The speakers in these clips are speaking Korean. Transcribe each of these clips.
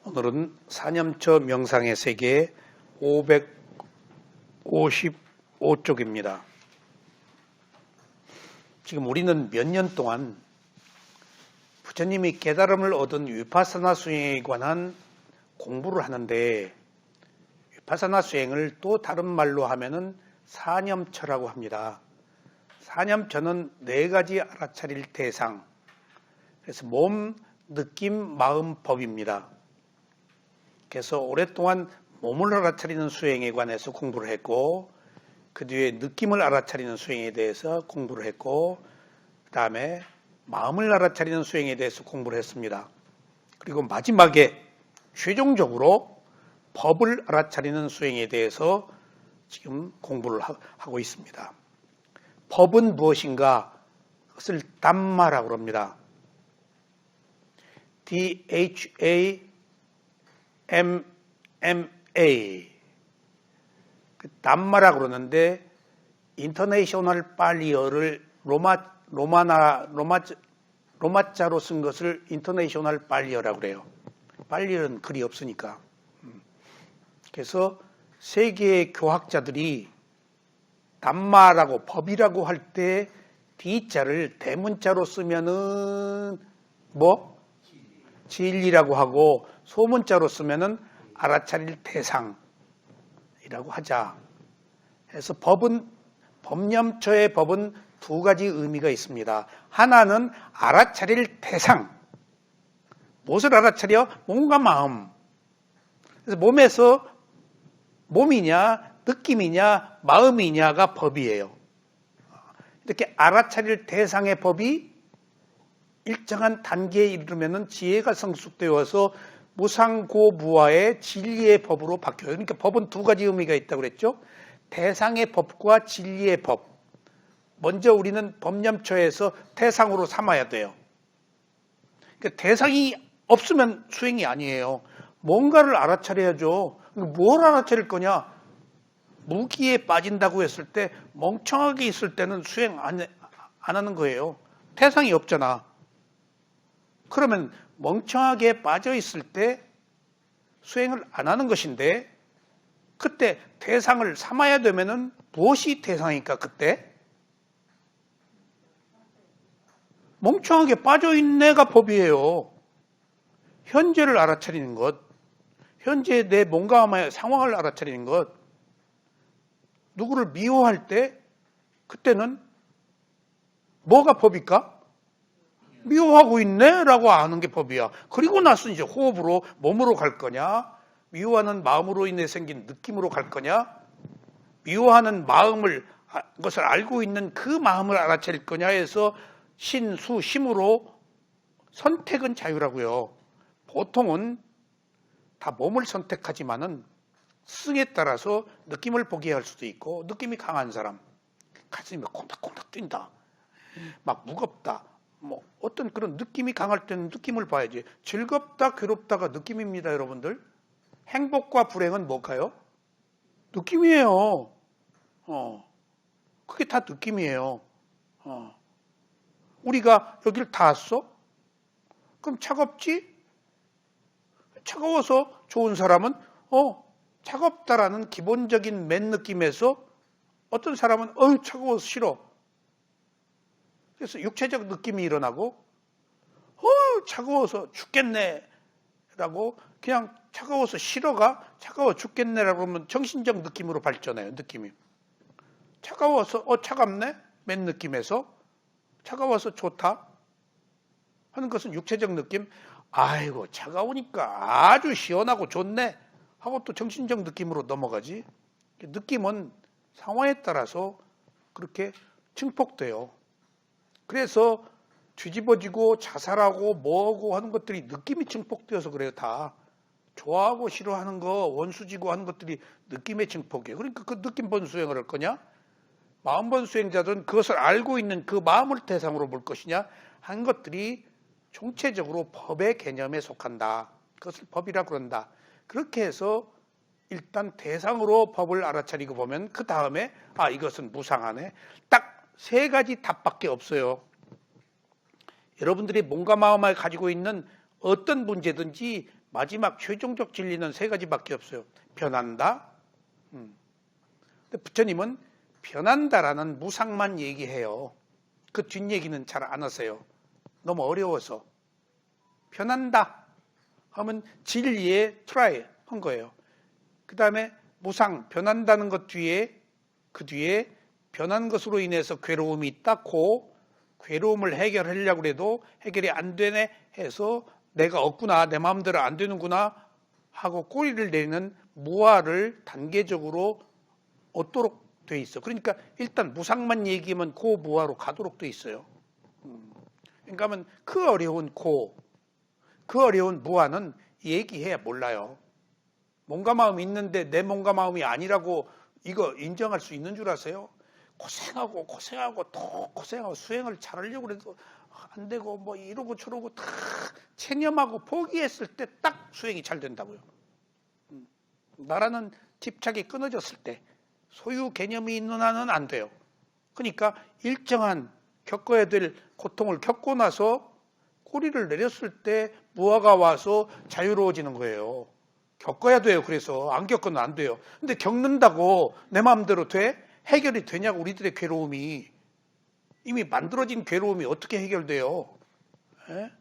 오늘은 사념처 명상의 세계 555쪽입니다. 지금 우리는 몇 년 동안 부처님이 깨달음을 얻은 위파사나 수행에 관한 공부를 하는데, 위파사나 수행을 또 다른 말로 하면은 사념처라고 합니다. 사념처는 네 가지 알아차릴 대상, 그래서 몸, 느낌, 마음, 법입니다. 그래서 오랫동안 몸을 알아차리는 수행에 관해서 공부를 했고, 그 뒤에 느낌을 알아차리는 수행에 대해서 공부를 했고, 그 다음에 마음을 알아차리는 수행에 대해서 공부를 했습니다. 그리고 마지막에 최종적으로 법을 알아차리는 수행에 대해서 지금 공부를 하고 있습니다. 법은 무엇인가? 그것을 담마라고 합니다. DHAMMA. 그 담마라고 그러는데, 인터내셔널 발리어를 로마자로 쓴 것을 인터내셔널 발리어라고 그래요. 발리어는 글이 없으니까. 그래서 세계의 교학자들이 담마라고 법이라고 할 때 D자를 대문자로 쓰면은 진리라고 하고, 소문자로 쓰면은 알아차릴 대상이라고 하자. 그래서 법념처의 법은 두 가지 의미가 있습니다. 하나는 알아차릴 대상. 무엇을 알아차려? 몸과 마음. 그래서 몸에서 몸이냐, 느낌이냐, 마음이냐가 법이에요. 이렇게 알아차릴 대상의 법이 일정한 단계에 이르면은 지혜가 성숙되어서 무상고무화의 진리의 법으로 바뀌어요. 그러니까 법은 두 가지 의미가 있다고 그랬죠. 대상의 법과 진리의 법. 먼저 우리는 법념처에서 대상으로 삼아야 돼요. 그러니까 대상이 없으면 수행이 아니에요. 뭔가를 알아차려야죠. 뭘 알아차릴 거냐? 무기에 빠진다고 했을 때, 멍청하게 있을 때는 수행 안 하는 거예요. 대상이 없잖아. 그러면 멍청하게 빠져 있을 때 수행을 안 하는 것인데, 그때 대상을 삼아야 되면은 무엇이 대상일까? 그때 멍청하게 빠져 있네가 법이에요. 현재를 알아차리는 것, 현재 내 몸과 마음의 상황을 알아차리는 것. 누구를 미워할 때 그때는 뭐가 법일까? 미워하고 있네? 라고 아는 게 법이야. 그리고 나서 이제 호흡으로 몸으로 갈 거냐? 미워하는 마음으로 인해 생긴 느낌으로 갈 거냐? 미워하는 것을 알고 있는 그 마음을 알아차릴 거냐 해서 심으로 선택은 자유라고요. 보통은 다 몸을 선택하지만은 승에 따라서 느낌을 보게 할 수도 있고, 느낌이 강한 사람, 가슴이 막 콩닥콩닥 뛴다, 막 무겁다, 어떤 그런 느낌이 강할 때는 느낌을 봐야지. 즐겁다, 괴롭다가 느낌입니다, 여러분들. 행복과 불행은 뭘까요? 느낌이에요. 그게 다 느낌이에요. 우리가 여기를 다 왔어? 그럼 차갑지? 차가워서 좋은 사람은 차갑다라는 기본적인 맨 느낌에서, 어떤 사람은 차가워서 싫어. 그래서 육체적 느낌이 일어나고, 차가워서 죽겠네 라고, 그냥 차가워서 싫어가 차가워 죽겠네라고 하면 정신적 느낌으로 발전해요. 느낌이 차가워서 차갑네 맨 느낌에서, 차가워서 좋다 하는 것은 육체적 느낌. 아이고 차가우니까 아주 시원하고 좋네 하고 또 정신적 느낌으로 넘어가지. 느낌은 상황에 따라서 그렇게 증폭돼요. 그래서 뒤집어지고 자살하고 뭐하고 하는 것들이 느낌이 증폭되어서 그래요. 다 좋아하고 싫어하는 거, 원수지고 하는 것들이 느낌의 증폭이에요. 그러니까 그 느낌본 수행을 할 거냐? 마음본 수행자들은 그것을 알고 있는 그 마음을 대상으로 볼 것이냐 하는 것들이 총체적으로 법의 개념에 속한다. 그것을 법이라고 그런다. 그렇게 해서 일단 대상으로 법을 알아차리고 보면 그 다음에 이것은 무상하네. 딱 세 가지 답밖에 없어요. 여러분들이 몸과 마음을 가지고 있는 어떤 문제든지 마지막 최종적 진리는 세 가지밖에 없어요. 변한다. 근데 부처님은 변한다라는 무상만 얘기해요. 그 뒷얘기는 잘 안 하세요. 너무 어려워서. 변한다 하면 진리에 트라이 한 거예요. 그 다음에 무상, 변한다는 것 뒤에, 그 뒤에 변한 것으로 인해서 괴로움이 있다고, 괴로움을 해결하려고 해도 해결이 안 되네 해서 내가 없구나, 내 마음대로 안 되는구나 하고 꼬리를 내리는 무아를 단계적으로 얻도록 돼 있어. 그러니까 일단 무상만 얘기하면 그 무아로 가도록 돼 있어요. 그러니까 그 어려운 그 어려운 무아는 얘기해야 몰라요. 몸과 마음이 있는데 내 몸과 마음이 아니라고 이거 인정할 수 있는 줄 아세요? 고생하고 또 고생하고 수행을 잘하려고 해도 안 되고 뭐 이러고 저러고 다 체념하고 포기했을 때 딱 수행이 잘 된다고요. 나라는 집착이 끊어졌을 때 소유 개념이 있는 한은 안 돼요. 그러니까 일정한 겪어야 될 고통을 겪고 나서 꼬리를 내렸을 때 무아가 와서 자유로워지는 거예요. 겪어야 돼요. 그래서 안 겪으면 안 돼요. 근데 겪는다고 내 마음대로 돼? 해결이 되냐고. 우리들의 괴로움이 이미 만들어진 괴로움이 어떻게 해결돼요? 에?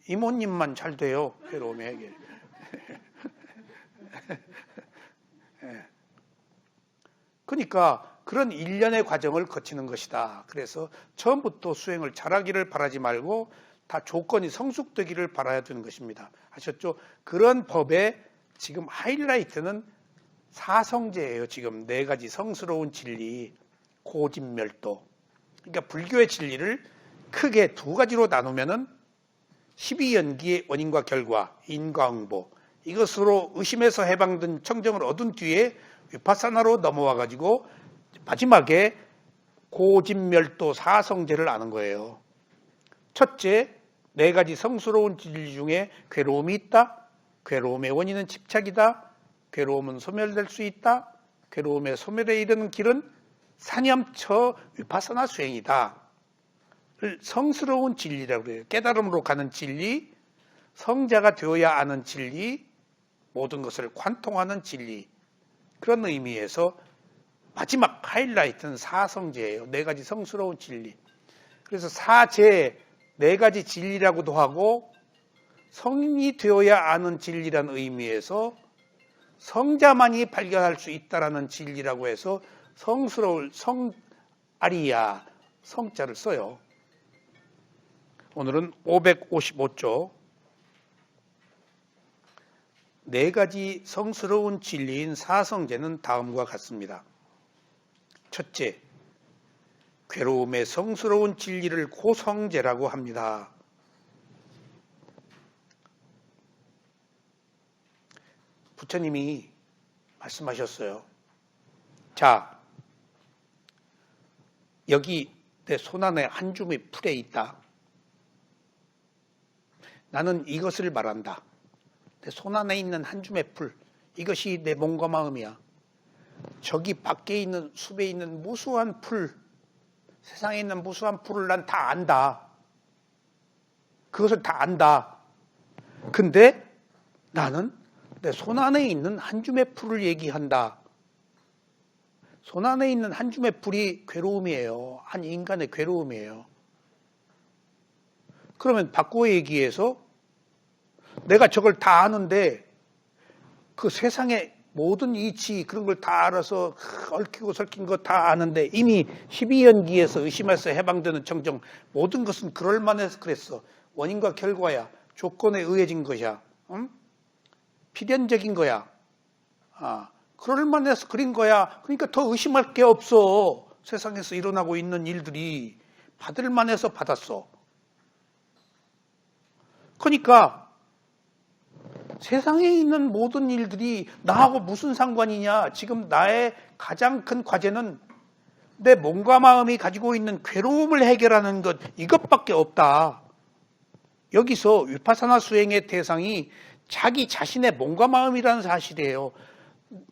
이모님만 잘 돼요. 괴로움이 해결. 그러니까 그런 일련의 과정을 거치는 것이다. 그래서 처음부터 수행을 잘하기를 바라지 말고 다 조건이 성숙되기를 바라야 되는 것입니다. 아셨죠? 그런 법의 지금 하이라이트는 사성제예요. 지금 네 가지 성스러운 진리, 고진멸도. 그러니까 불교의 진리를 크게 두 가지로 나누면은 12연기의 원인과 결과, 인과응보. 이것으로 의심에서 해방된 청정을 얻은 뒤에 위파사나로 넘어와 가지고 마지막에 고진멸도 사성제를 아는 거예요. 첫째, 네 가지 성스러운 진리 중에 괴로움이 있다. 괴로움의 원인은 집착이다. 괴로움은 소멸될 수 있다. 괴로움의 소멸에 이르는 길은 사념처 위파사나 수행이다. 성스러운 진리라고 해요. 깨달음으로 가는 진리, 성자가 되어야 아는 진리, 모든 것을 관통하는 진리. 그런 의미에서 마지막 하이라이트는 사성제예요. 네 가지 성스러운 진리. 그래서 사제, 네 가지 진리라고도 하고 성인이 되어야 아는 진리라는 의미에서 성자만이 발견할 수 있다라는 진리라고 해서 성스러울 성아리야 성자를 써요. 오늘은 555조 네 가지 성스러운 진리인 사성제는 다음과 같습니다. 첫째, 괴로움의 성스러운 진리를 고성제라고 합니다. 부처님이 말씀하셨어요. 자, 여기 내 손안에 한 줌의 풀에 있다. 나는 이것을 말한다. 내 손안에 있는 한 줌의 풀, 이것이 내 몸과 마음이야. 저기 밖에 있는 숲에 있는 무수한 풀, 세상에 있는 무수한 풀을 난 다 안다. 그것을 다 안다. 근데 나는 내 손안에 있는 한 줌의 풀을 얘기한다. 손안에 있는 한 줌의 풀이 괴로움이에요. 한 인간의 괴로움이에요. 그러면 바꾸어 얘기해서 내가 저걸 다 아는데 그 세상의 모든 이치 그런 걸 다 알아서 얽히고 설킨 거 다 아는데 이미 12연기에서 의심해서 해방되는 청정 모든 것은 그럴만해서 그랬어. 원인과 결과야. 조건에 의해진 것이야. 응? 필연적인 거야. 그럴만해서 그린 거야. 그러니까 더 의심할 게 없어. 세상에서 일어나고 있는 일들이 받을만해서 받았어. 그러니까 세상에 있는 모든 일들이 나하고 무슨 상관이냐. 지금 나의 가장 큰 과제는 내 몸과 마음이 가지고 있는 괴로움을 해결하는 것, 이것밖에 없다. 여기서 위파사나 수행의 대상이 자기 자신의 몸과 마음이라는 사실이에요.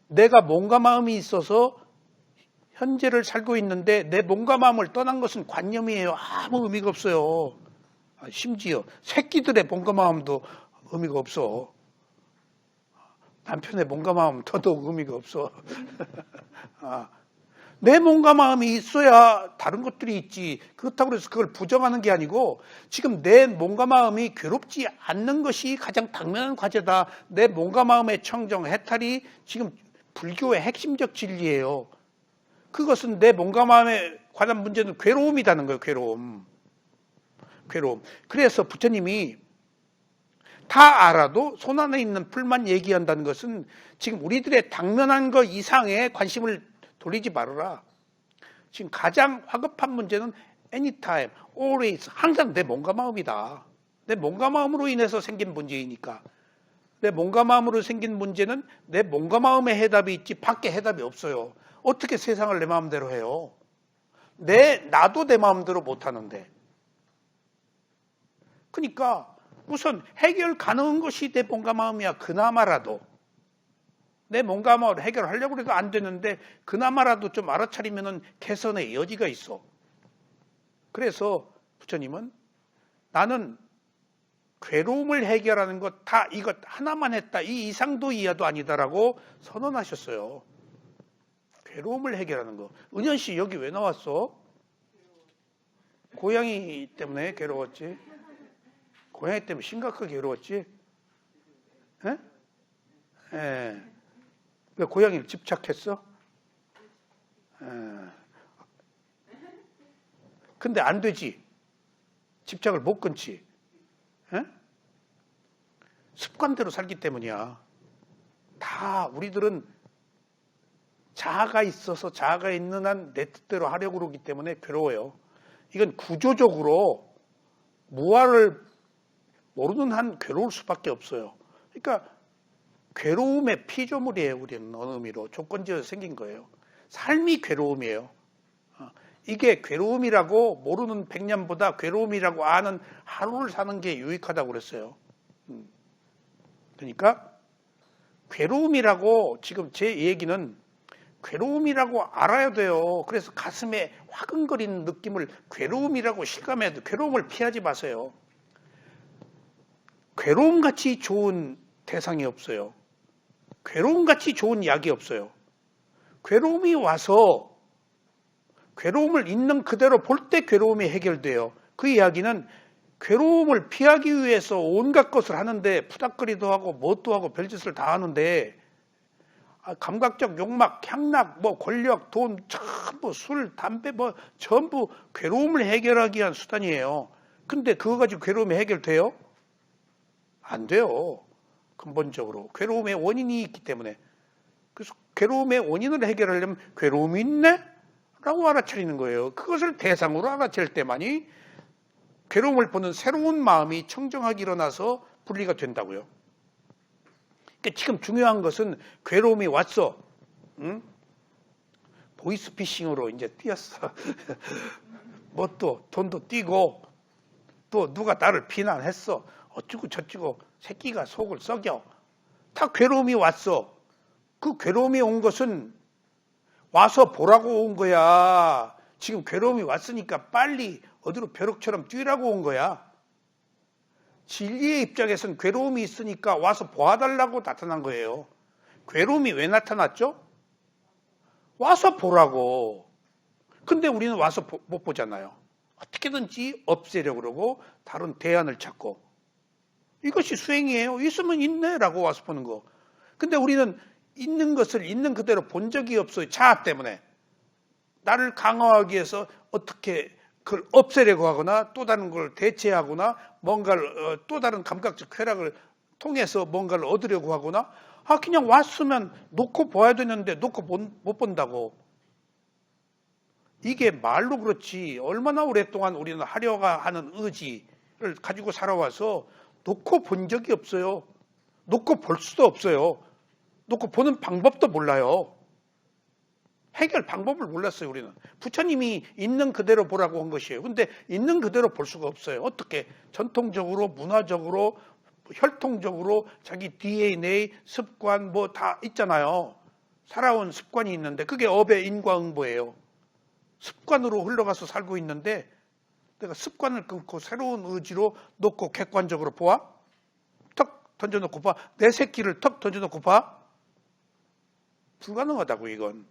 내가 몸과 마음이 있어서 현재를 살고 있는데 내 몸과 마음을 떠난 것은 관념이에요. 아무 의미가 없어요. 심지어 새끼들의 몸과 마음도 의미가 없어. 남편의 몸과 마음 더더욱 의미가 없어. 내 몸과 마음이 있어야 다른 것들이 있지. 그렇다고 해서 그걸 부정하는 게 아니고 지금 내 몸과 마음이 괴롭지 않는 것이 가장 당면한 과제다. 내 몸과 마음의 청정, 해탈이 지금 불교의 핵심적 진리예요. 그것은 내 몸과 마음에 관한 문제는 괴로움이라는 거예요. 괴로움. 그래서 부처님이 다 알아도 손안에 있는 풀만 얘기한다는 것은 지금 우리들의 당면한 것 이상의 관심을 돌리지 말아라. 지금 가장 화급한 문제는 anytime, always, 항상 내 몸과 마음이다. 내 몸과 마음으로 인해서 생긴 문제이니까. 내 몸과 마음으로 생긴 문제는 내 몸과 마음의 해답이 있지 밖에 해답이 없어요. 어떻게 세상을 내 마음대로 해요? 나도 내 마음대로 못하는데. 그러니까 우선 해결 가능한 것이 내 몸과 마음이야. 그나마라도. 내 몸과 마음을 해결하려고 해도 안 되는데 그나마라도 좀 알아차리면 개선의 여지가 있어. 그래서 부처님은 나는 괴로움을 해결하는 것 다 이것 하나만 했다. 이 이상도 이하도 아니다라고 선언하셨어요. 괴로움을 해결하는 거. 은현 씨 여기 왜 나왔어? 고양이 때문에 괴로웠지? 고양이 때문에 심각하게 괴로웠지? 예? 예. 왜 고양이를 집착했어? 예. 근데 안 되지. 집착을 못 끊지. 예? 습관대로 살기 때문이야. 다 우리들은 자아가 있어서 자아가 있는 한 내 뜻대로 하려고 그러기 때문에 괴로워요. 이건 구조적으로 무아를 모르는 한 괴로울 수밖에 없어요. 그러니까 괴로움의 피조물이에요. 우리는 어느 의미로 조건지어서 생긴 거예요. 삶이 괴로움이에요. 이게 괴로움이라고 모르는 100년보다 괴로움이라고 아는 하루를 사는 게 유익하다고 그랬어요. 그러니까 괴로움이라고 지금 제 얘기는 괴로움이라고 알아야 돼요. 그래서 가슴에 화근거리는 느낌을 괴로움이라고 실감해야 돼요. 괴로움을 피하지 마세요. 괴로움같이 좋은 대상이 없어요. 괴로움같이 좋은 약이 없어요. 괴로움이 와서 괴로움을 있는 그대로 볼 때 괴로움이 해결돼요. 그 이야기는 괴로움을 피하기 위해서 온갖 것을 하는데 푸닥거리도 하고 뭣도 하고 별짓을 다 하는데 감각적 욕망, 향락, 권력, 돈, 전부 술, 담배 전부 괴로움을 해결하기 위한 수단이에요. 근데 그거 가지고 괴로움이 해결돼요? 안 돼요. 근본적으로 괴로움의 원인이 있기 때문에. 그래서 괴로움의 원인을 해결하려면 괴로움이 있네? 라고 알아차리는 거예요. 그것을 대상으로 알아챌 때만이 괴로움을 보는 새로운 마음이 청정하게 일어나서 분리가 된다고요. 그러니까 지금 중요한 것은 괴로움이 왔어. 응? 보이스피싱으로 이제 뛰었어. 또 돈도 뛰고 또 누가 나를 비난했어. 어쩌고 저쩌고 새끼가 속을 썩여. 다 괴로움이 왔어. 그 괴로움이 온 것은 와서 보라고 온 거야. 지금 괴로움이 왔으니까 빨리 어디로 벼룩처럼 뛰라고 온 거야. 진리의 입장에서는 괴로움이 있으니까 와서 보아달라고 나타난 거예요. 괴로움이 왜 나타났죠? 와서 보라고. 근데 우리는 와서 못 보잖아요. 어떻게든지 없애려고 그러고 다른 대안을 찾고. 이것이 수행이에요. 있으면 있네라고 와서 보는 거. 근데 우리는 있는 것을 있는 그대로 본 적이 없어요. 자아 때문에. 나를 강화하기 위해서 어떻게 그걸 없애려고 하거나 또 다른 걸 대체하거나 뭔가를 또 다른 감각적 쾌락을 통해서 뭔가를 얻으려고 하거나 그냥 왔으면 놓고 봐야 되는데 놓고 못 본다고. 이게 말로 그렇지 얼마나 오랫동안 우리는 하려고 하는 의지를 가지고 살아와서 놓고 본 적이 없어요. 놓고 볼 수도 없어요. 놓고 보는 방법도 몰라요. 해결 방법을 몰랐어요. 우리는. 부처님이 있는 그대로 보라고 한 것이에요. 근데 있는 그대로 볼 수가 없어요. 어떻게? 전통적으로, 문화적으로, 혈통적으로 자기 DNA, 습관 다 있잖아요. 살아온 습관이 있는데 그게 업의 인과응보예요. 습관으로 흘러가서 살고 있는데 내가 습관을 끊고 새로운 의지로 놓고 객관적으로 보아? 딱 던져놓고 봐. 내 새끼를 턱 던져놓고 봐. 불가능하다고 이건.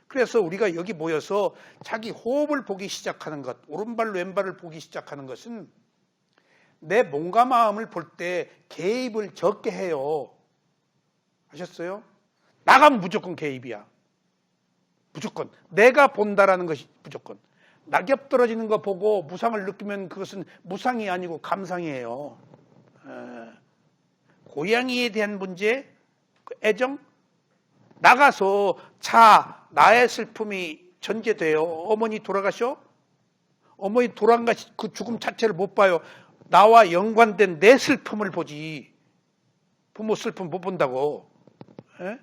그래서 우리가 여기 모여서 자기 호흡을 보기 시작하는 것, 오른발 왼발을 보기 시작하는 것은 내 몸과 마음을 볼 때 개입을 적게 해요. 아셨어요? 나가면 무조건 개입이야. 무조건. 내가 본다라는 것이 무조건. 낙엽 떨어지는 거 보고 무상을 느끼면 그것은 무상이 아니고 감상이에요. 고양이에 대한 문제, 애정, 나가서 나의 슬픔이 전개돼요. 어머니 돌아가셔? 어머니 돌아가신 그 죽음 자체를 못 봐요. 나와 연관된 내 슬픔을 보지. 부모 슬픔 못 본다고. 에?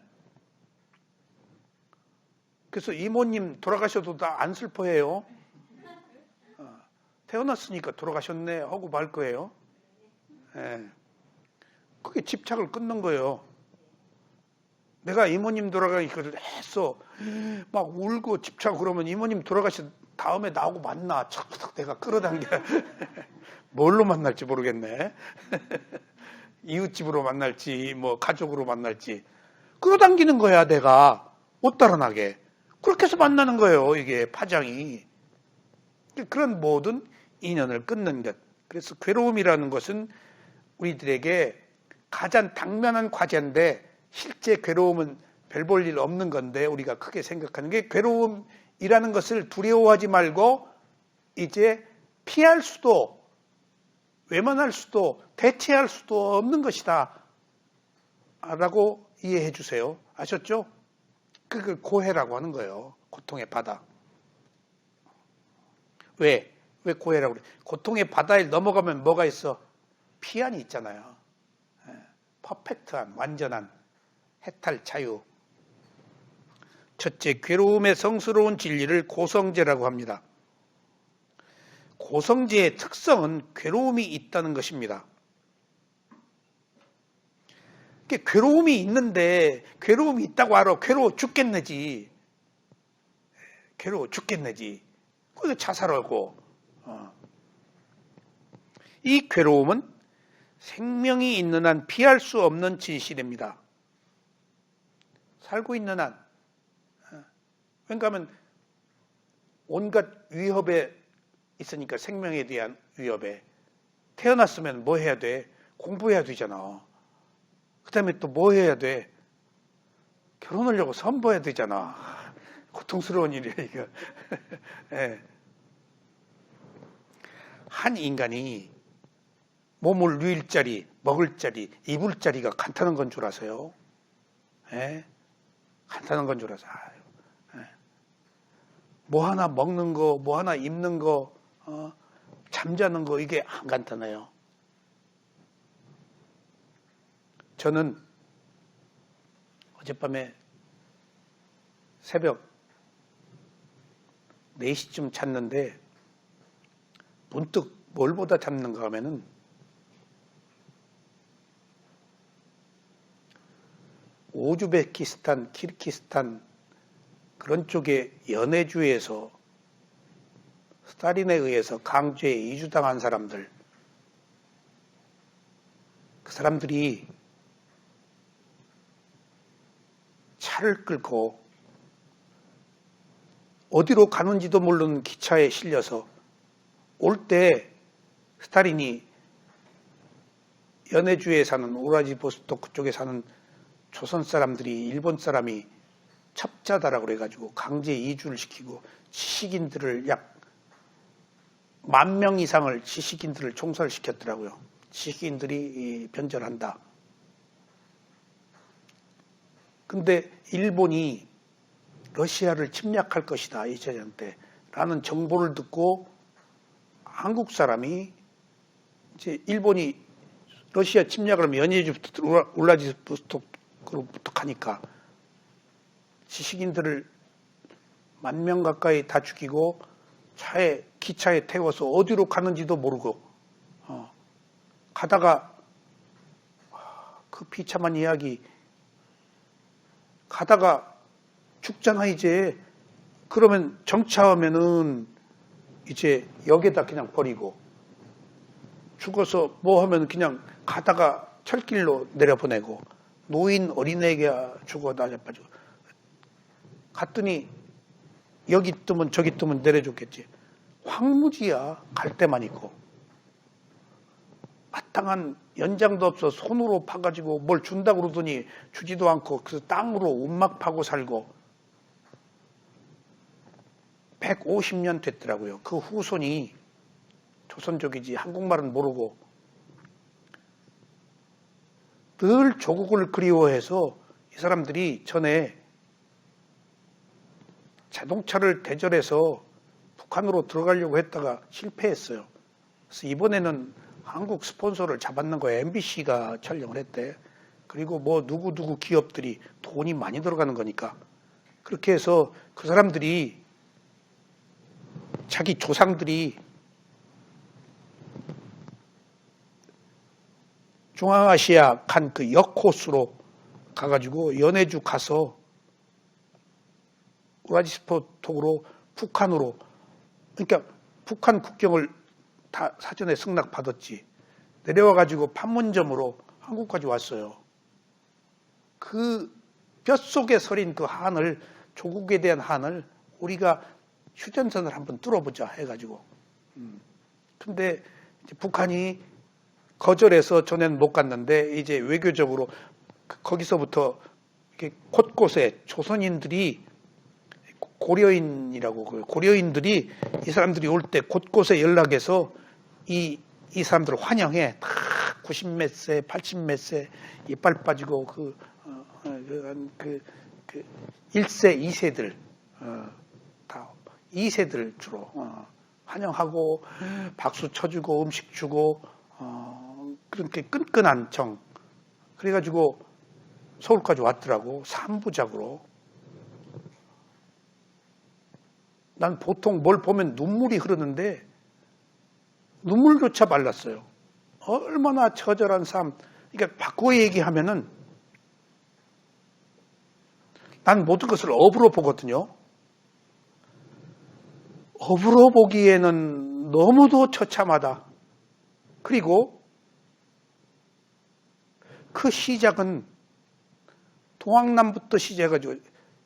그래서 이모님 돌아가셔도 다 안 슬퍼해요. 태어났으니까 돌아가셨네 하고 말 거예요. 에. 그게 집착을 끊는 거예요. 내가 이모님 돌아가니까 했어. 막 울고 집착 그러면 이모님 돌아가신 다음에 나하고 만나. 착착 내가 끌어당겨. 뭘로 만날지 모르겠네. 이웃집으로 만날지 뭐 가족으로 만날지. 끌어당기는 거야 내가. 못 달아나게. 그렇게 해서 만나는 거예요. 이게 파장이. 그런 모든 인연을 끊는 것. 그래서 괴로움이라는 것은 우리들에게 가장 당면한 과제인데 실제 괴로움은 별 볼 일 없는 건데 우리가 크게 생각하는 게 괴로움이라는 것을 두려워하지 말고 이제 피할 수도 외면할 수도 대체할 수도 없는 것이다 라고 이해해 주세요. 아셨죠? 그걸 고해라고 하는 거예요. 고통의 바다. 왜 고해라고 그래? 고통의 바다에 넘어가면 뭐가 있어? 피안이 있잖아요. 퍼펙트한 완전한 해탈 자유. 첫째, 괴로움의 성스러운 진리를 고성제라고 합니다. 고성제의 특성은 괴로움이 있다는 것입니다. 괴로움이 있는데 괴로움이 있다고 알아. 괴로워 죽겠네지. 괴로워 죽겠네지. 그래서 자살하고. 이 괴로움은 생명이 있는 한 피할 수 없는 진실입니다. 살고 있는 한. 왜냐하면 온갖 위협에 있으니까 생명에 대한 위협에. 태어났으면 뭐 해야 돼? 공부해야 되잖아. 그 다음에 또 뭐 해야 돼? 결혼하려고 선보여야 되잖아. 고통스러운 일이야 이거. 네. 한 인간이 몸을 누일 자리, 먹을 자리, 입을 자리가 간단한 건 줄 아세요? 예? 간단한 건 줄 아세요? 예. 뭐 하나 먹는 거, 뭐 하나 입는 거, 잠자는 거 이게 안 간단해요. 저는 어젯밤에 새벽 4시쯤 잤는데 문득 뭘 보다 잡는가 하면은 우즈베키스탄, 키르기스탄 그런 쪽의 연해주에서 스탈린에 의해서 강제에 이주당한 사람들, 그 사람들이 차를 끌고 어디로 가는지도 모르는 기차에 실려서 올 때 스탈린이 연해주에 사는 우라지보스토크 쪽에 사는 조선 사람들이 일본 사람이 첩자다라고 그래가지고 강제 이주를 시키고 지식인들을 약 10,000명 이상을 지식인들을 총살시켰더라고요. 지식인들이 변절한다. 근데 일본이 러시아를 침략할 것이다 2차 대전 때 라는 정보를 듣고 한국 사람이 이제 일본이 러시아 침략을 하면 연해주부터 울라디보스토크로부터 가니까 지식인들을 10,000명 가까이 다 죽이고 기차에 태워서 어디로 가는지도 모르고 가다가 그 비참한 이야기 가다가 죽잖아 이제. 그러면 정차하면은 이제 역에다 그냥 버리고 죽어서 뭐 하면 그냥 가다가 철길로 내려보내고 노인 어린애에게 주고 나자빠지고 갔더니 여기 뜨면 저기 뜨면 내려줬겠지. 황무지야. 갈 데만 있고. 마땅한 연장도 없어 손으로 파가지고 뭘 준다고 그러더니 주지도 않고 그 땅으로 움막 파고 살고 150년 됐더라고요. 그 후손이 조선족이지 한국말은 모르고 늘 조국을 그리워해서 이 사람들이 전에 자동차를 대절해서 북한으로 들어가려고 했다가 실패했어요. 그래서 이번에는 한국 스폰서를 잡았는 거예요. MBC가 촬영을 했대. 그리고 뭐 누구 기업들이 돈이 많이 들어가는 거니까. 그렇게 해서 그 사람들이 자기 조상들이 중앙아시아 간 그 역코스로 가가지고 연해주 가서 우라디스토크로 북한으로 그러니까 북한 국경을 다 사전에 승낙받았지. 내려와가지고 판문점으로 한국까지 왔어요. 그 뼛속에 서린 그 한을 조국에 대한 한을 우리가 휴전선을 한번 뚫어보자 해가지고 근데 이제 북한이 거절해서 전에는 못 갔는데 이제 외교적으로 거기서부터 이렇게 곳곳에 조선인들이 고려인이라고 그 고려인들이 이 사람들이 올 때 곳곳에 연락해서 이 사람들을 환영해. 다 90몇 세, 80몇 세 이빨 빠지고 그 1세, 2세들 다 2세들 주로 환영하고 박수 쳐주고 음식 주고 그렇게 끈끈한 정. 그래가지고 서울까지 왔더라고. 3부작으로. 난 보통 뭘 보면 눈물이 흐르는데 눈물조차 말랐어요. 얼마나 처절한 삶. 그러니까 바꾸어 얘기하면은 난 모든 것을 업으로 보거든요. 업으로 보기에는 너무도 처참하다. 그리고 그 시작은 동학남부터 시작해가지고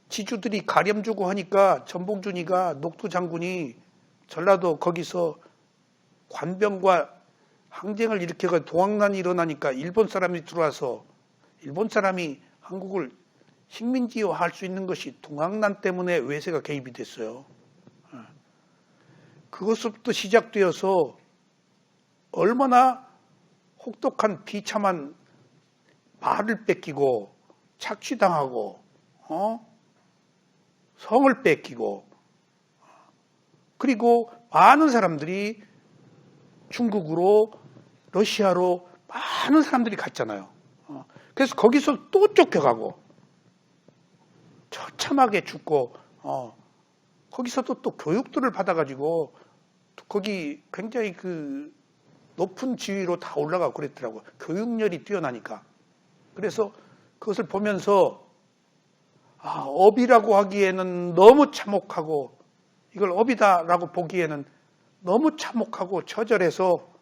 지주들이 가렴 주고 하니까 전봉준이가 녹두 장군이 전라도 거기서 관병과 항쟁을 일으켜서 동학난이 일어나니까 일본 사람이 들어와서 일본 사람이 한국을 식민지화할 수 있는 것이 동학난 때문에 외세가 개입이 됐어요. 그것부터 시작되어서 얼마나 혹독한 비참한 말을 뺏기고 착취당하고 성을 뺏기고 그리고 많은 사람들이 중국으로 러시아로 많은 사람들이 갔잖아요. 그래서 거기서 또 쫓겨가고 처참하게 죽고 거기서도 또 교육들을 받아가지고 거기 굉장히 그 높은 지위로 다 올라가고 그랬더라고요. 교육열이 뛰어나니까. 그래서 그것을 보면서 업이라고 하기에는 너무 참혹하고 이걸 업이다라고 보기에는 너무 참혹하고 처절해서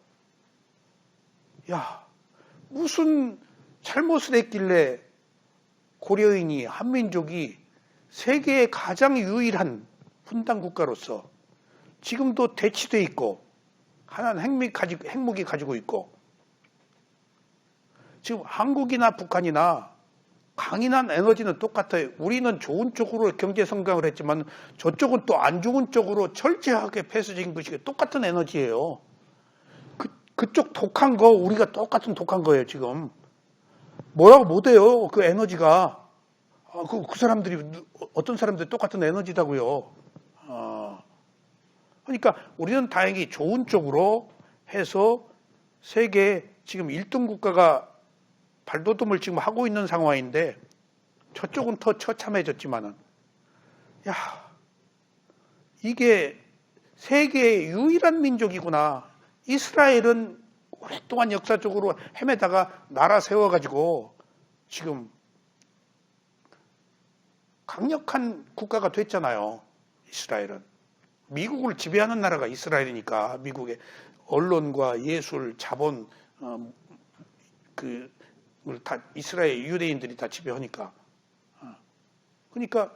야 무슨 잘못을 했길래 고려인이 한민족이 세계의 가장 유일한 분단 국가로서 지금도 대치돼 있고 하나는 핵무기 가지고 있고 지금 한국이나 북한이나 강인한 에너지는 똑같아요. 우리는 좋은 쪽으로 경제 성장을 했지만 저쪽은 또 안 좋은 쪽으로 철저하게 폐쇄적인 것이 똑같은 에너지예요. 그쪽 독한 거 우리가 똑같은 독한 거예요 지금. 뭐라고 못해요 그 에너지가. 그 사람들이 어떤 사람들이 똑같은 에너지다고요. 그러니까 우리는 다행히 좋은 쪽으로 해서 세계 지금 1등 국가가 발돋움을 지금 하고 있는 상황인데 저쪽은 더 처참해졌지만은 야 이게 세계의 유일한 민족이구나. 이스라엘은 오랫동안 역사적으로 헤매다가 나라 세워가지고 지금 강력한 국가가 됐잖아요. 이스라엘은. 미국을 지배하는 나라가 이스라엘이니까 미국의 언론과 예술, 자본, 그 다 이스라엘 유대인들이 다 지배하니까. 그러니까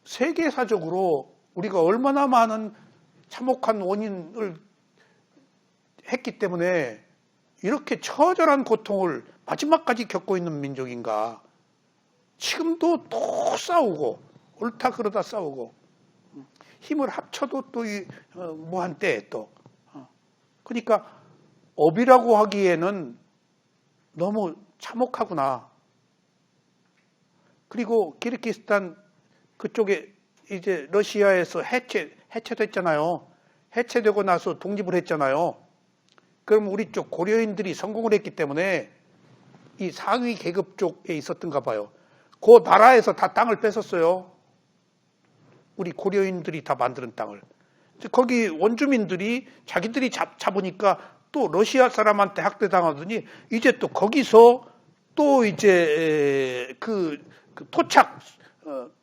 세계사적으로 우리가 얼마나 많은 참혹한 원인을 했기 때문에 이렇게 처절한 고통을 마지막까지 겪고 있는 민족인가. 지금도 또 싸우고 옳다 그러다 싸우고 힘을 합쳐도 또 무한 때에 또. 그러니까 업이라고 하기에는 너무 참혹하구나. 그리고 키르기스탄 그쪽에 이제 러시아에서 해체됐잖아요. 해체되고 나서 독립을 했잖아요. 그럼 우리 쪽 고려인들이 성공을 했기 때문에 이 상위 계급 쪽에 있었던가 봐요. 그 나라에서 다 땅을 뺏었어요. 우리 고려인들이 다 만드는 땅을. 거기 원주민들이 자기들이 잡으니까 또 러시아 사람한테 학대당하더니 이제 또 거기서 또 이제 그 토착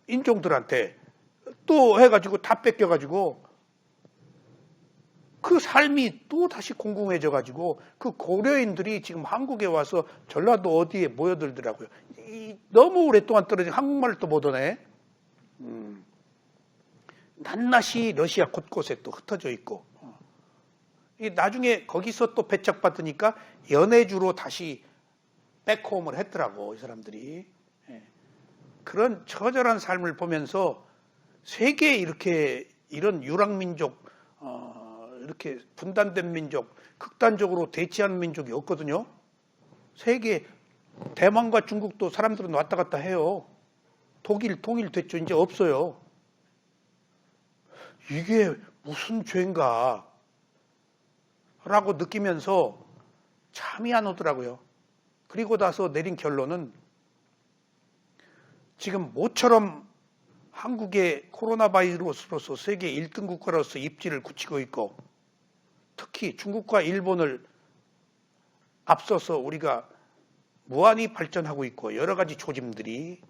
인종들한테 또 해가지고 다 뺏겨가지고 그 삶이 또 다시 공공해져가지고 그 고려인들이 지금 한국에 와서 전라도 어디에 모여들더라고요. 너무 오랫동안 떨어진 한국말을 또 못하네. 낱낱이 러시아 곳곳에 또 흩어져 있고. 나중에 거기서 또 배척받으니까 연해주로 다시 백홈을 했더라고, 이 사람들이. 그런 처절한 삶을 보면서 세계에 이렇게 이런 유랑민족, 이렇게 분단된 민족, 극단적으로 대치하는 민족이 없거든요. 세계, 대만과 중국도 사람들은 왔다 갔다 해요. 독일 통일됐죠. 이제 없어요. 이게 무슨 죄인가 라고 느끼면서 잠이 안 오더라고요. 그리고 나서 내린 결론은 지금 모처럼 한국의 코로나 바이러스로서 세계 1등 국가로서 입지를 굳히고 있고 특히 중국과 일본을 앞서서 우리가 무한히 발전하고 있고 여러 가지 조짐들이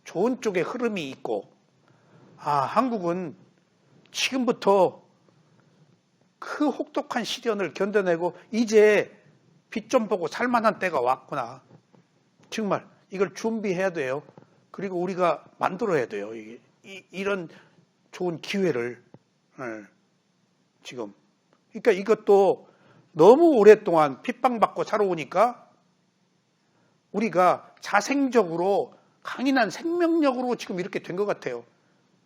좋은 쪽에 흐름이 있고 한국은 지금부터 그 혹독한 시련을 견뎌내고 이제 빛 좀 보고 살만한 때가 왔구나. 정말 이걸 준비해야 돼요. 그리고 우리가 만들어야 돼요. 이런 좋은 기회를 지금. 그러니까 이것도 너무 오랫동안 핍박받고 살아오니까 우리가 자생적으로 강인한 생명력으로 지금 이렇게 된 것 같아요.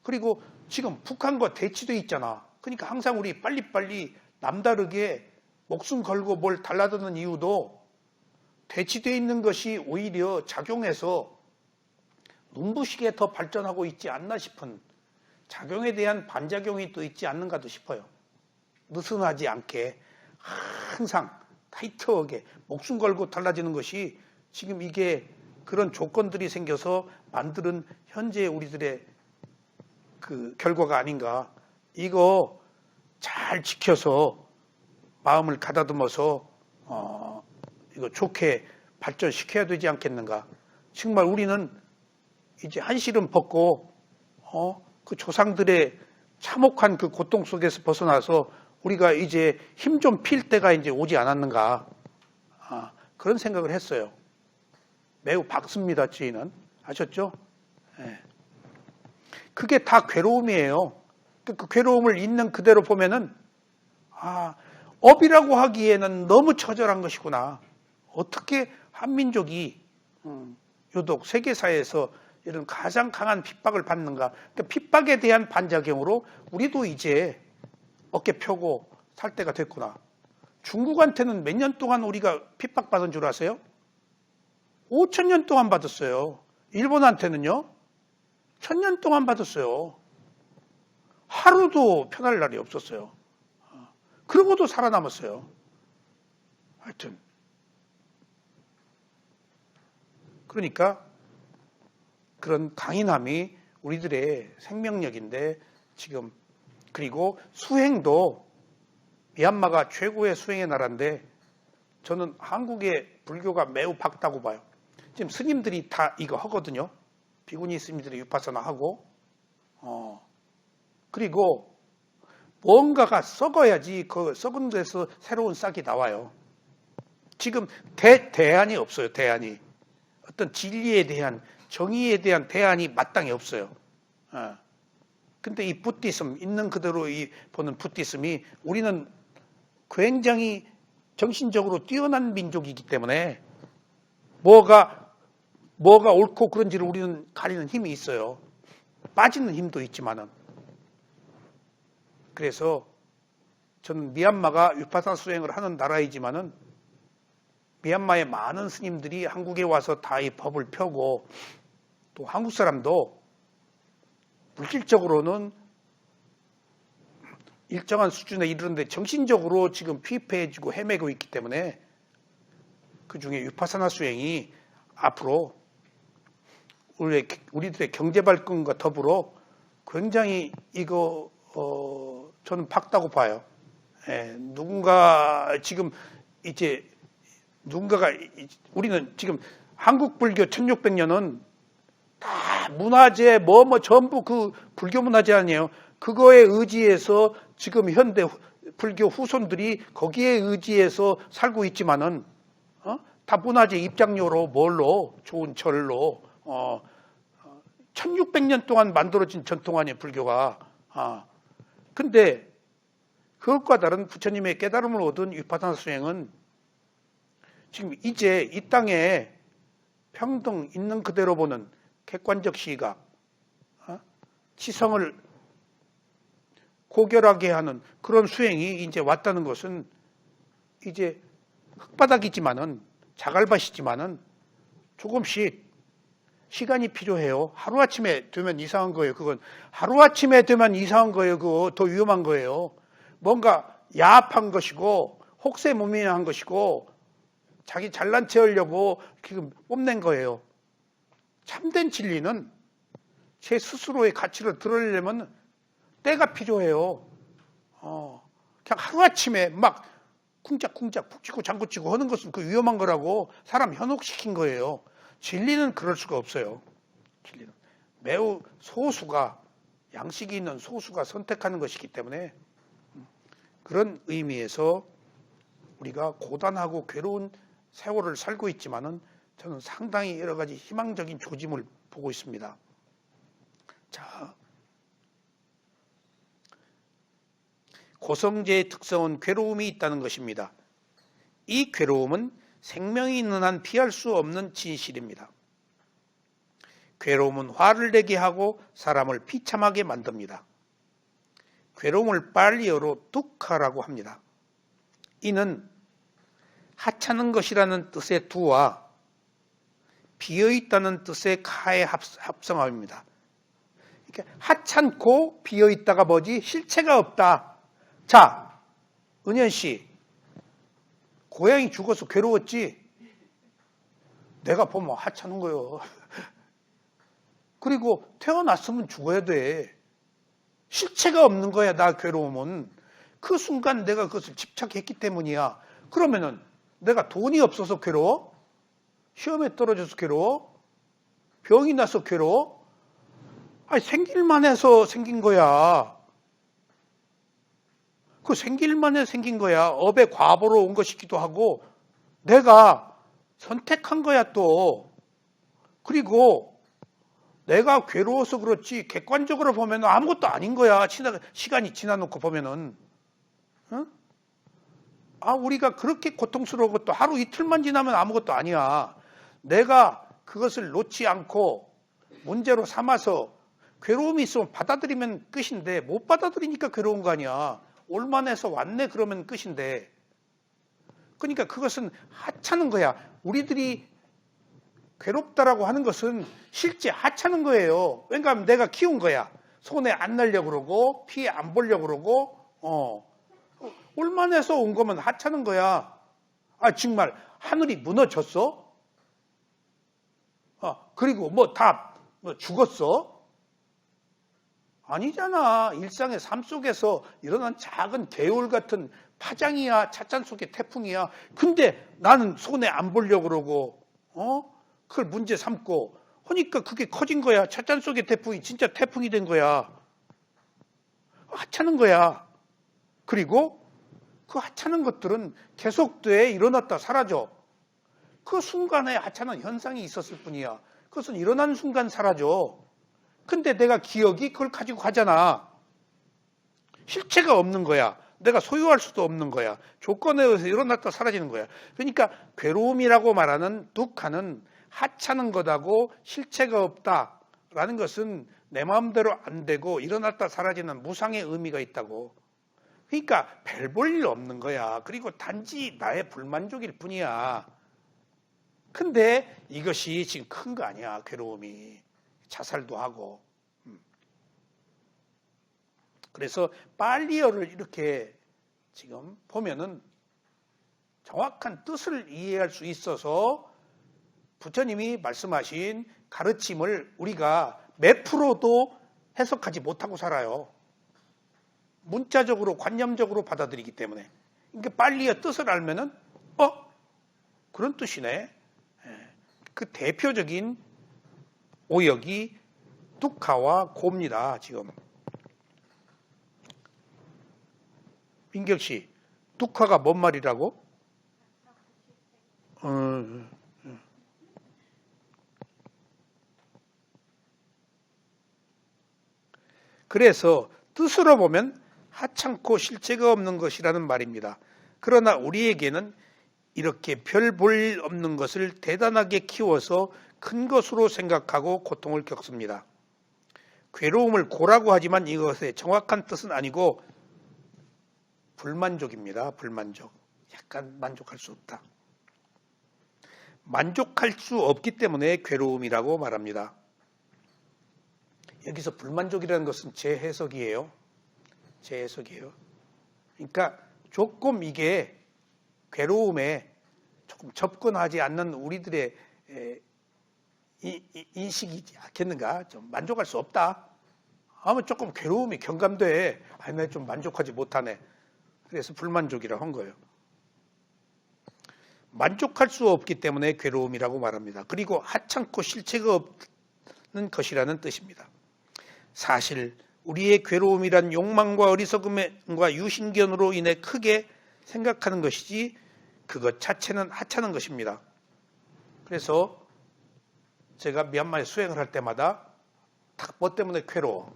그리고 지금 북한과 대치돼 있잖아. 그러니까 항상 우리 빨리빨리 남다르게 목숨 걸고 뭘 달라드는 이유도 대치돼 있는 것이 오히려 작용해서 눈부시게 더 발전하고 있지 않나 싶은 작용에 대한 반작용이 또 있지 않는가도 싶어요. 느슨하지 않게 항상 타이트하게 목숨 걸고 달라지는 것이 지금 이게 그런 조건들이 생겨서 만드는 현재 우리들의 그 결과가 아닌가. 이거 잘 지켜서 마음을 가다듬어서 이거 좋게 발전시켜야 되지 않겠는가. 정말 우리는 이제 한시름 벗고 그 조상들의 참혹한 그 고통 속에서 벗어나서 우리가 이제 힘 좀 필 때가 이제 오지 않았는가. 그런 생각을 했어요. 매우 박습니다, 지인은. 아셨죠? 네. 그게 다 괴로움이에요. 그 괴로움을 있는 그대로 보면은 업이라고 하기에는 너무 처절한 것이구나. 어떻게 한민족이 유독 세계사에서 이런 가장 강한 핍박을 받는가. 그러니까 핍박에 대한 반작용으로 우리도 이제 어깨 펴고 살 때가 됐구나. 중국한테는 몇 년 동안 우리가 핍박받은 줄 아세요? 5,000년 동안 받았어요. 일본한테는요? 1,000년 동안 받았어요. 하루도 편할 날이 없었어요. 그러고도 살아남았어요. 하여튼. 그러니까 그런 강인함이 우리들의 생명력인데 지금 그리고 수행도 미얀마가 최고의 수행의 나라인데 저는 한국의 불교가 매우 밝다고 봐요. 지금 스님들이 다 이거 하거든요. 비구니 스님들이 위파사나 하고 그리고 뭔가가 썩어야지 그 썩은 데서 새로운 싹이 나와요. 지금 대안이 없어요. 대안이. 어떤 진리에 대한, 정의에 대한 대안이 마땅히 없어요. 근데 이 부디즘, 있는 그대로 보는 부디즘이 우리는 굉장히 정신적으로 뛰어난 민족이기 때문에 뭐가 옳고 그런지를 우리는 가리는 힘이 있어요. 빠지는 힘도 있지만은. 그래서 저는 미얀마가 위파사나 수행을 하는 나라이지만은 미얀마의 많은 스님들이 한국에 와서 다 이 법을 펴고 또 한국 사람도 물질적으로는 일정한 수준에 이르는데 정신적으로 지금 피폐해지고 헤매고 있기 때문에 그중에 위파사나 수행이 앞으로 우리들의 경제 발전과 더불어 굉장히 이거 저는 밝다고 봐요. 누군가 지금 이제 누군가가 우리는 지금 한국 불교 1600년은 다 문화재 전부 그 불교 문화재 아니에요. 그거에 의지해서 지금 현대 불교 후손들이 거기에 의지해서 살고 있지만은 다 문화재 입장료로 뭘로 좋은 절로 1600년 동안 만들어진 전통 아니에요, 불교가. 근데 그것과 다른 부처님의 깨달음을 얻은 위파사나 수행은 지금 이제 이 땅에 평등 있는 그대로 보는 객관적 시각, 치성을 고결하게 하는 그런 수행이 이제 왔다는 것은 이제 흙바닥이지만은 자갈밭이지만은 조금씩 시간이 필요해요. 하루아침에 되면 이상한 거예요. 그건 하루아침에 되면 이상한 거예요. 그거 더 위험한 거예요. 뭔가 야합한 것이고 혹세무민한 것이고 자기 잘난 체 하려고 지금 뽐낸 거예요. 참된 진리는 제 스스로의 가치를 드러내려면 때가 필요해요. 그냥 하루아침에 막 쿵짝쿵짝 푹 치고 장구 치고 하는 것은 그 위험한 거라고 사람 현혹시킨 거예요. 진리는 그럴 수가 없어요. 진리는 매우 소수가, 양식이 있는 소수가 선택하는 것이기 때문에 그런 의미에서 우리가 고단하고 괴로운 세월을 살고 있지만은 저는 상당히 여러 가지 희망적인 조짐을 보고 있습니다. 자, 고성제의 특성은 괴로움이 있다는 것입니다. 이 괴로움은 생명이 있는 한 피할 수 없는 진실입니다. 괴로움은 화를 내게 하고 사람을 비참하게 만듭니다. 괴로움을 빨리어로 둑하라고 합니다. 이는 하찮은 것이라는 뜻의 두와 비어있다는 뜻의 카의 합성어입니다. 그러니까 하찮고 비어있다가 뭐지? 실체가 없다. 자, 은현 씨, 고양이 죽어서 괴로웠지? 내가 보면 하찮은 거요. 그리고 태어났으면 죽어야 돼. 실체가 없는 거야, 나 괴로움은. 그 순간 내가 그것을 집착했기 때문이야. 그러면은 내가 돈이 없어서 괴로워? 시험에 떨어져서 괴로워? 병이 나서 괴로워? 아니, 생길만 해서 생긴 거야. 그 생길만 해서 생긴 거야. 업의 과보로 온 것이기도 하고 내가 선택한 거야 또. 그리고 내가 괴로워서 그렇지 객관적으로 보면 아무것도 아닌 거야. 시간이 지나놓고 보면은. 응? 우리가 그렇게 고통스러운 것도 하루 이틀만 지나면 아무것도 아니야. 내가 그것을 놓지 않고 문제로 삼아서 괴로움이 있으면 받아들이면 끝인데 못 받아들이니까 괴로운 거 아니야. 올만해서 왔네 그러면 끝인데. 그러니까 그것은 하찮은 거야. 우리들이 괴롭다라고 하는 것은 실제 하찮은 거예요. 왜냐하면 내가 키운 거야. 손에 안 날려고 그러고 피해 안 보려고 그러고 올만해서 온 거면 하찮은 거야. 정말 하늘이 무너졌어? 그리고 다 죽었어? 아니잖아. 일상의 삶 속에서 일어난 작은 개울 같은 파장이야. 찻잔 속의 태풍이야. 근데 나는 손에 안 보려고 그러고 그걸 문제 삼고 하니까 그게 커진 거야. 찻잔 속의 태풍이 진짜 태풍이 된 거야. 하찮은 거야. 그리고 그 하찮은 것들은 계속돼 일어났다 사라져. 그 순간에 하찮은 현상이 있었을 뿐이야. 그것은 일어난 순간 사라져. 근데 내가 기억이 그걸 가지고 가잖아. 실체가 없는 거야. 내가 소유할 수도 없는 거야. 조건에 의해서 일어났다 사라지는 거야. 그러니까 괴로움이라고 말하는 둑하는 하찮은 것하고 실체가 없다라는 것은 내 마음대로 안 되고 일어났다 사라지는 무상의 의미가 있다고. 그러니까 별 볼 일 없는 거야. 그리고 단지 나의 불만족일 뿐이야. 근데 이것이 지금 큰 거 아니야. 괴로움이. 자살도 하고. 그래서 빨리어를 이렇게 지금 보면은 정확한 뜻을 이해할 수 있어서 부처님이 말씀하신 가르침을 우리가 몇 프로도 해석하지 못하고 살아요. 문자적으로 관념적으로 받아들이기 때문에. 그러니까 빨리어 뜻을 알면은 그런 뜻이네. 그 대표적인 오역이 둑하와 고입니다. 지금. 민경 씨, 둑하가 뭔 말이라고? 그래서 뜻으로 보면 하찮고 실체가 없는 것이라는 말입니다. 그러나 우리에게는 이렇게 별 볼 일 없는 것을 대단하게 키워서 큰 것으로 생각하고 고통을 겪습니다. 괴로움을 고라고 하지만 이것의 정확한 뜻은 아니고 불만족입니다. 불만족. 약간 만족할 수 없다. 만족할 수 없기 때문에 괴로움이라고 말합니다. 여기서 불만족이라는 것은 제 해석이에요. 제 해석이에요. 그러니까 조금 이게 괴로움에 조금 접근하지 않는 우리들의 인식이 약했는가? 좀 만족할 수 없다. 아마 조금 괴로움이 경감돼. 나 좀 만족하지 못하네. 그래서 불만족이라고 한 거예요. 만족할 수 없기 때문에 괴로움이라고 말합니다. 그리고 하찮고 실체가 없는 것이라는 뜻입니다. 사실 우리의 괴로움이란 욕망과 어리석음과 유신견으로 인해 크게 생각하는 것이지 그것 자체는 하찮은 것입니다. 그래서 제가 미얀마에 수행을 할 때마다 딱 뭐 때문에 괴로워.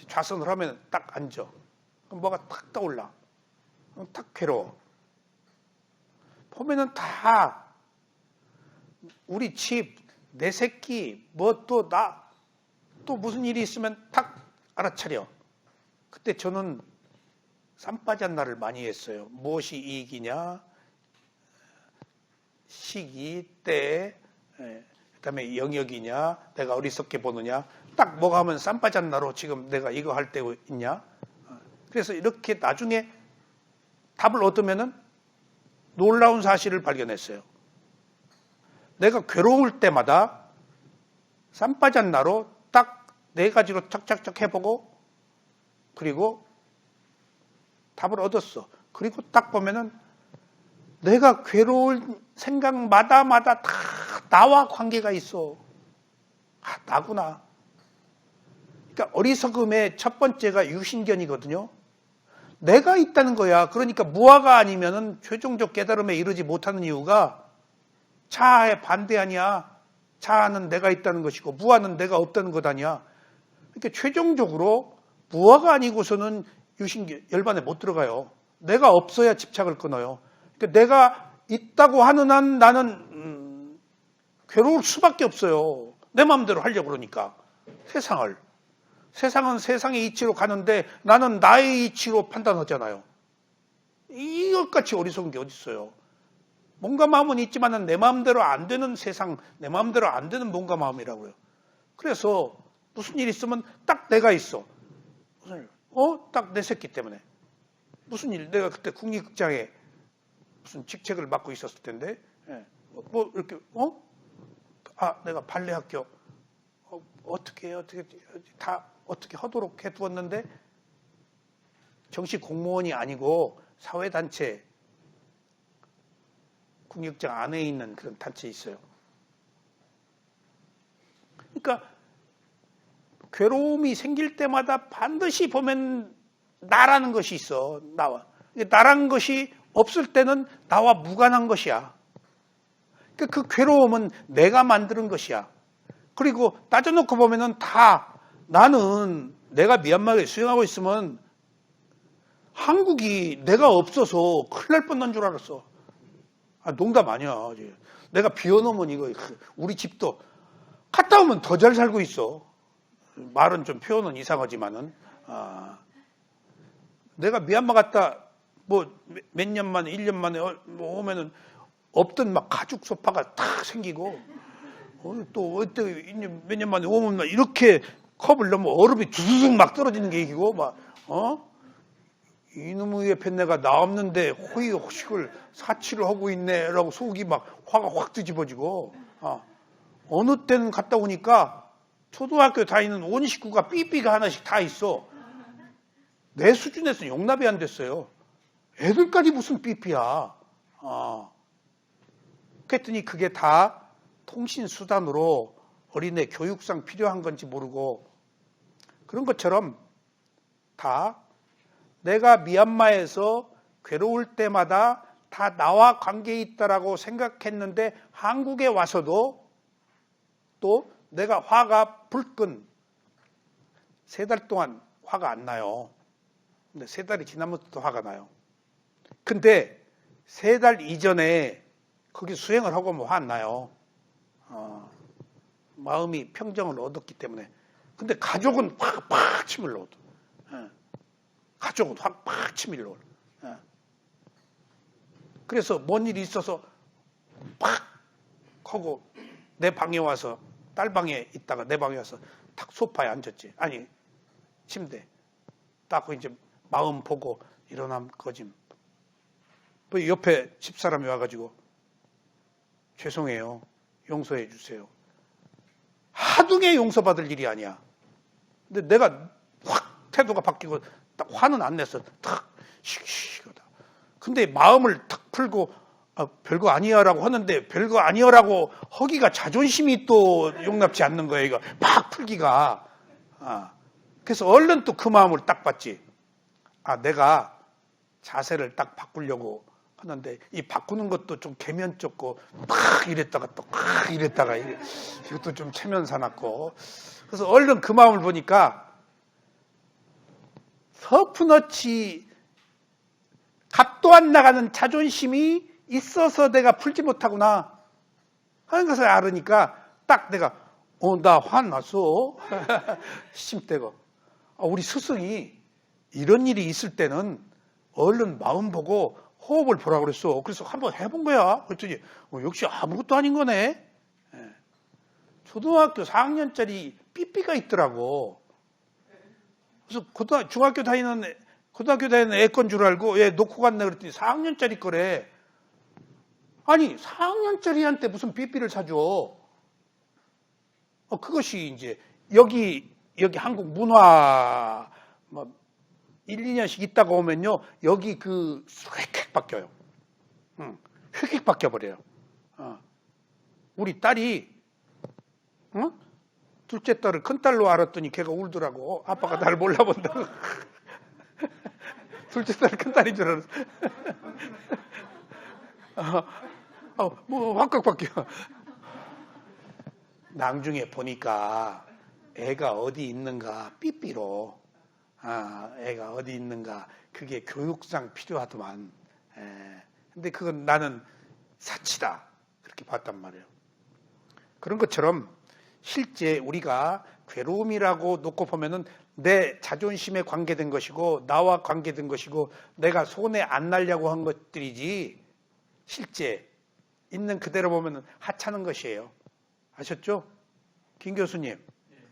좌선을 하면 딱 앉아. 뭐가 탁 떠올라. 딱 괴로워. 보면은 다 우리 집, 내 새끼, 뭐 또 나, 또 무슨 일이 있으면 탁 알아차려. 그때 저는 쌈바잔나를 많이 했어요. 무엇이 이익이냐, 시기, 때, 그다음에 영역이냐, 내가 어리석게 보느냐, 딱 뭐가 하면 쌈바잔나로 지금 내가 이거 할 때 있냐. 그래서 이렇게 나중에 답을 얻으면은 놀라운 사실을 발견했어요. 내가 괴로울 때마다 쌈바잔나로 딱 4가지로 착착착 해보고 그리고 답을 얻었어. 그리고 딱 보면은 내가 괴로울 생각마다 다 나와 관계가 있어. 나구나. 그러니까 어리석음의 첫 번째가 유신견이거든요. 내가 있다는 거야. 그러니까 무아가 아니면은 최종적 깨달음에 이르지 못하는 이유가 자아에 반대 아니야. 자아는 내가 있다는 것이고 무아는 내가 없다는 것 아니야. 그러니까 최종적으로 무아가 아니고서는 유신견 열반에 못 들어가요. 내가 없어야 집착을 끊어요. 그러니까 내가 있다고 하는 한 나는 괴로울 수밖에 없어요. 내 마음대로 하려고 그러니까. 세상은 세상의 이치로 가는데 나는 나의 이치로 판단하잖아요. 이것같이 어리석은 게 어디 있어요. 뭔가 마음은 있지만 내 마음대로 안 되는 세상, 내 마음대로 안 되는 뭔가 마음이라고요. 그래서 무슨 일 있으면 딱 내가 있어. 무슨 일? 딱 내 새끼 때문에. 무슨 일? 내가 그때 국립극장에 무슨 직책을 맡고 있었을 텐데, 뭐 이렇게 내가 발레 학교 어떻게 다 어떻게 하도록 해두었는데 정식 공무원이 아니고 사회단체 국립극장 안에 있는 그런 단체 있어요. 그러니까 괴로움이 생길 때마다 반드시 보면 나라는 것이 있어. 나라는 것이 없을 때는 나와 무관한 것이야. 그 괴로움은 내가 만드는 것이야. 그리고 따져놓고 보면은 다 나는 내가 미얀마에 수행하고 있으면 한국이 내가 없어서 큰일 날 뻔한 줄 알았어. 농담 아니야. 내가 비워놓으면 이거 우리 집도 갔다 오면 더 잘 살고 있어. 말은 좀 표현은 이상하지만은 내가 미얀마 갔다 뭐 몇 년 만에 1년 만에 뭐 오면은 없던 막 가죽 소파가 탁 생기고 또 몇 년 만에 오면 막 이렇게 컵을 넣으면 얼음이 두두둑 막 떨어지는 게 이기고 막 이놈의 뱃내가 나 없는데 호의호식을 사치를 하고 있네라고 속이 막 화가 확 뒤집어지고 어느 때는 갔다 오니까 초등학교 다니는 온 식구가 삐삐가 하나씩 다 있어. 내 수준에서 용납이 안 됐어요. 애들까지 무슨 삐삐야. 그랬더니 그게 다 통신수단으로 어린애 교육상 필요한 건지 모르고 그런 것처럼 다 내가 미얀마에서 괴로울 때마다 다 나와 관계 있다라고 생각했는데 한국에 와서도 또 내가 화가 불끈 3달 동안 화가 안 나요. 근데 3달이 지나면서도 화가 나요. 근데 3달 이전에 거기 수행을 하고 뭐 화 안 나요. 마음이 평정을 얻었기 때문에. 근데 가족은 팍팍 침을 넣어도. 가족은 확 치밀러 올라. 그래서 뭔 일이 있어서 팍 하고 내 방에 와서 딸 방에 있다가 내 방에 와서 탁 소파에 앉았지. 아니 침대. 딱 이제 마음 보고 일어난 거지. 옆에 집사람이 와가지고 죄송해요. 용서해 주세요. 하등에 용서받을 일이 아니야. 근데 내가 확 태도가 바뀌고 딱 화는 안 냈어. 탁 씩씩하다. 근데 마음을 탁 풀고 별거 아니야라고 하는데 별거 아니야라고 허기가 자존심이 또 용납지 않는 거예요. 이거 막 풀기가. 그래서 얼른 또 그 마음을 딱 봤지. 내가 자세를 딱 바꾸려고 하는데 이 바꾸는 것도 좀 개면쩍고 팍 이랬다가 또 팍 이랬다가 이것도 좀 체면 사납고 그래서 얼른 그 마음을 보니까 서푼어치 값도 안 나가는 자존심이 있어서 내가 풀지 못하구나 하는 것을 알으니까 딱 내가 나 화났어. 심대고 우리 스승이 이런 일이 있을 때는 얼른 마음 보고 호흡을 보라고 그랬어. 그래서 한번 해본 거야. 그랬더니 역시 아무것도 아닌 거네. 초등학교 4학년짜리 삐삐가 있더라고. 그래서 고등학교 다니는 애 건 줄 알고 얘 놓고 갔네 그랬더니 4학년짜리 거래. 아니 4학년짜리한테 무슨 삐삐를 사줘. 그것이 이제 여기 한국 문화 뭐 1, 2년씩 있다가 오면요 여기 그 휙휙 바뀌어요. 휙휙 바뀌어 버려요. 우리 딸이 둘째 딸을 큰 딸로 알았더니 걔가 울더라고. 아빠가 날 몰라본다고. 둘째 딸이 큰 딸인 줄 알았어. 뭐 확각 바뀌어. 나중에 보니까 애가 어디 있는가 삐삐로 애가 어디 있는가 그게 교육상 필요하더만. 근데 그건 나는 사치다 그렇게 봤단 말이에요. 그런 것처럼 실제 우리가 괴로움이라고 놓고 보면은 내 자존심에 관계된 것이고 나와 관계된 것이고 내가 손에 안 날려고 한 것들이지 실제 있는 그대로 보면은 하찮은 것이에요. 아셨죠? 김 교수님,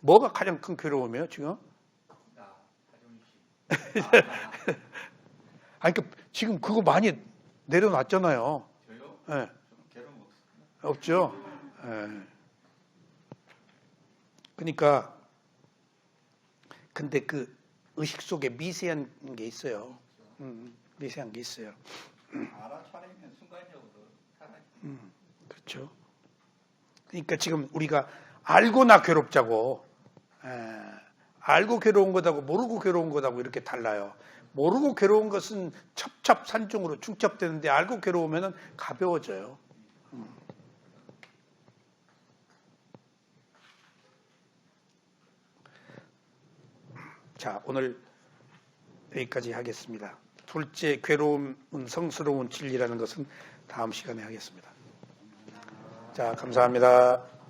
뭐가 가장 큰 괴로움이에요 지금? 그러니까 지금 그거 많이 내려놨잖아요. 저요? 네. 괴로움 없습니다. 없죠? 네. 그러니까 근데 그 의식 속에 미세한 게 있어요. 미세한 게 있어요. 알아차리면 순간적으로 사라지죠. 그렇죠. 그러니까 지금 우리가 알고나 괴롭자고 알고 괴로운 거다고 모르고 괴로운 거다고 이렇게 달라요. 모르고 괴로운 것은 첩첩산중으로 중첩되는데 알고 괴로우면 가벼워져요. 자, 오늘 여기까지 하겠습니다. 둘째, 괴로움은 성스러운 진리라는 것은 다음 시간에 하겠습니다. 자, 감사합니다.